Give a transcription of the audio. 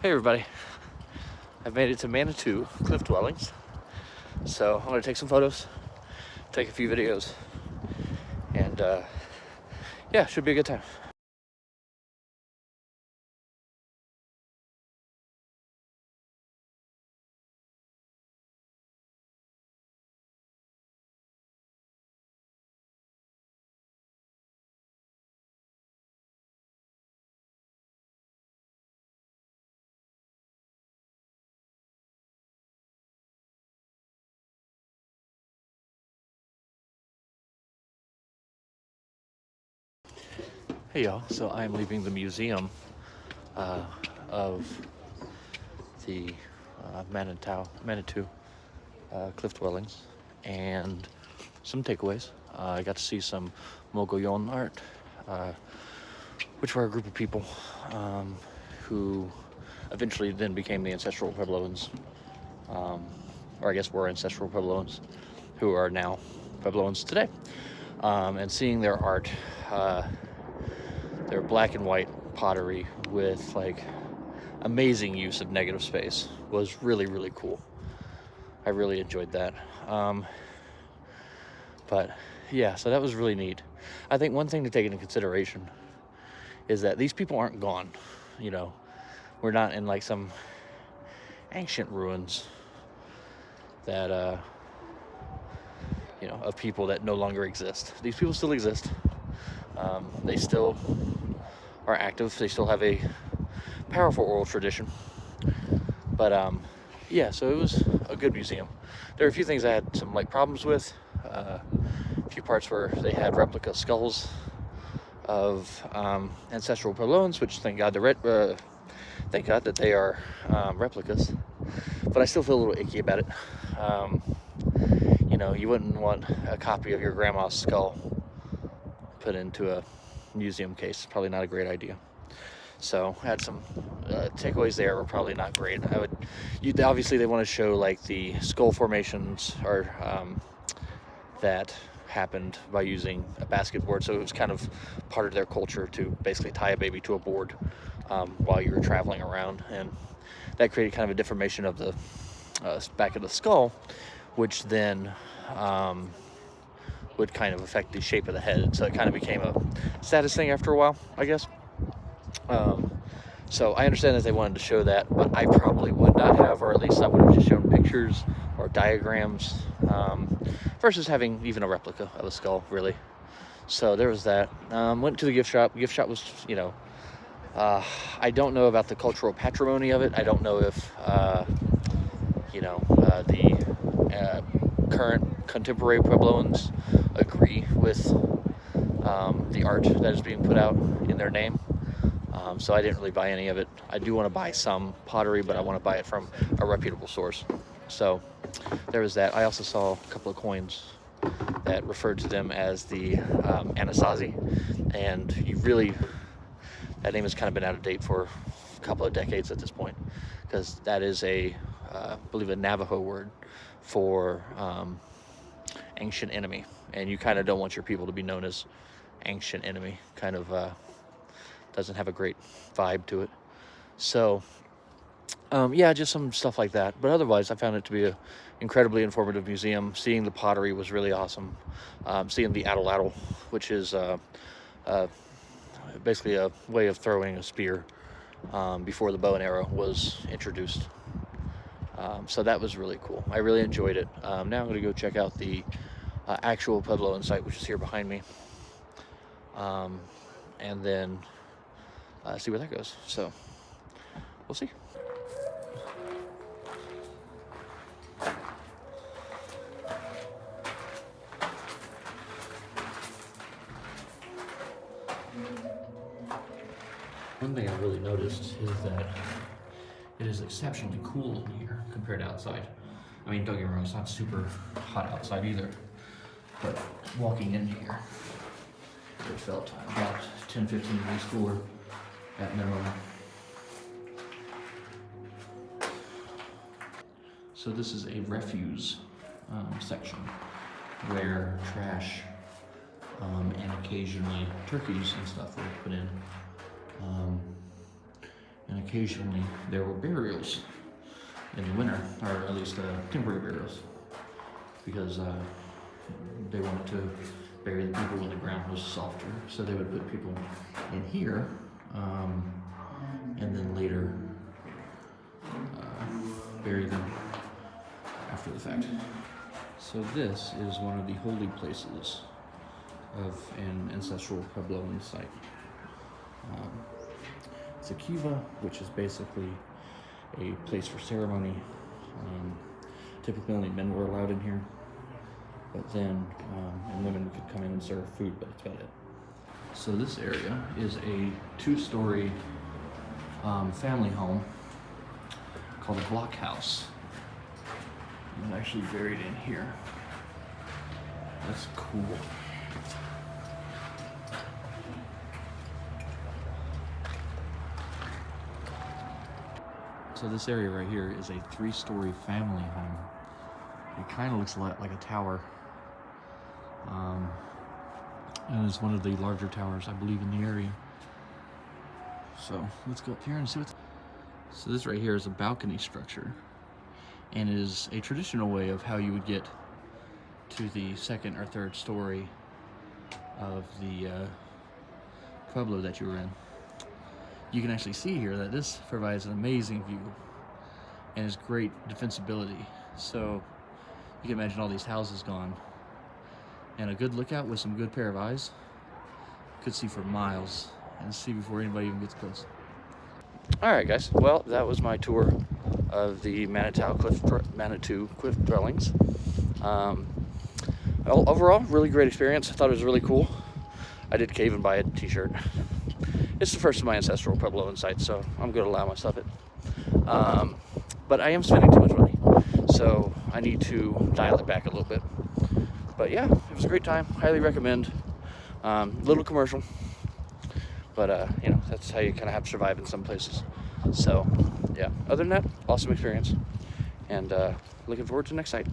Hey everybody, I've made it to Manitou cliff dwellings, so I'm gonna take some photos, take a few videos, and yeah, should be a good time. Hey y'all, so I'm leaving the museum of the Manitou cliff dwellings, and some takeaways. I got to see some Mogollon art, which were a group of people who eventually then became the ancestral Puebloans, or I guess were ancestral Puebloans, who are now Puebloans today. And seeing their art, their black and white pottery with like amazing use of negative space was really, really cool. I really enjoyed that. But yeah, so that was really neat. I think one thing to take into consideration is that these people aren't gone. You know, we're not in like some ancient ruins that, of people that no longer exist. These people still exist. They still are active. They still have a powerful oral tradition. But yeah, so it was a good museum. There are a few things I had some like problems with. A few parts where they had replica skulls of ancestral Puebloans, which thank God that they are replicas. But I still feel a little icky about it. You wouldn't want a copy of your grandma's skull put into a museum case. Probably not a great idea. So I had some takeaways there were probably not great. Obviously they want to show like the skull formations or that happened by using a basket board. So it was kind of part of their culture to basically tie a baby to a board while you were traveling around, and that created kind of a deformation of the back of the skull, which then would kind of affect the shape of the head. So it kind of became a status thing after a while, I guess. So I understand that they wanted to show that, but I probably would not have, or at least I would have just shown pictures or diagrams versus having even a replica of a skull, really. So there was that. Went to the gift shop. Gift shop was, I don't know about the cultural patrimony of it. I don't know if, the current contemporary Puebloans agree with the art that is being put out in their name. So I didn't really buy any of it. I do want to buy some pottery, but I want to buy it from a reputable source. So there was that. I also saw a couple of coins that referred to them as the Anasazi, and that name has kind of been out of date for a couple of decades at this point, because that is I believe a Navajo word for ancient enemy, and you kind of don't want your people to be known as ancient enemy. Kind of doesn't have a great vibe to it. So yeah, just some stuff like that. But otherwise, I found it to be an incredibly informative museum. Seeing the pottery was really awesome. Seeing the atlatl, which is basically a way of throwing a spear before the bow and arrow was introduced. So that was really cool. I really enjoyed it. Now I'm going to go check out the actual Puebloan site, which is here behind me. And then see where that goes. So we'll see. One thing I really noticed is that it is exceptionally cool in here compared to outside. I mean, don't get me wrong, it's not super hot outside either, but walking in here, it felt about 10-15 degrees cooler at minimum. So this is a refuse section where trash and occasionally turkeys and stuff were put in. and occasionally there were burials in the winter, or at least temporary burials, because they wanted to bury the people when the ground was softer. So they would put people in here, and then later bury them after the fact. So this is one of the holy places of an ancestral Puebloan site. It's a kiva, which is basically a place for ceremony. Typically only men were allowed in here, but then and women could come in and serve food, but that's about it. So this area is a 2-story family home called a block house. It's actually buried in here. That's cool. So this area right here is a 3-story family home. It kind of looks a lot like a tower. And it's one of the larger towers, I believe, in the area. So let's go up here and see what's... So this right here is a balcony structure, and is a traditional way of how you would get to the 2nd or 3rd story of the pueblo that you were in. You can actually see here that this provides an amazing view and is great defensibility. So you can imagine all these houses gone, and a good lookout with some good pair of eyes. Could see for miles and see before anybody even gets close. All right, guys. Well, that was my tour of the Manitou cliff dwellings. Overall, really great experience. I thought it was really cool. I did cave and buy a t-shirt. It's the first of my ancestral Puebloan sites, so I'm going to allow myself it. But I am spending too much money, so I need to dial it back a little bit. But yeah, it was a great time. Highly recommend. Little commercial, but you know, that's how you kind of have to survive in some places. So yeah, other than that, awesome experience, and looking forward to the next site.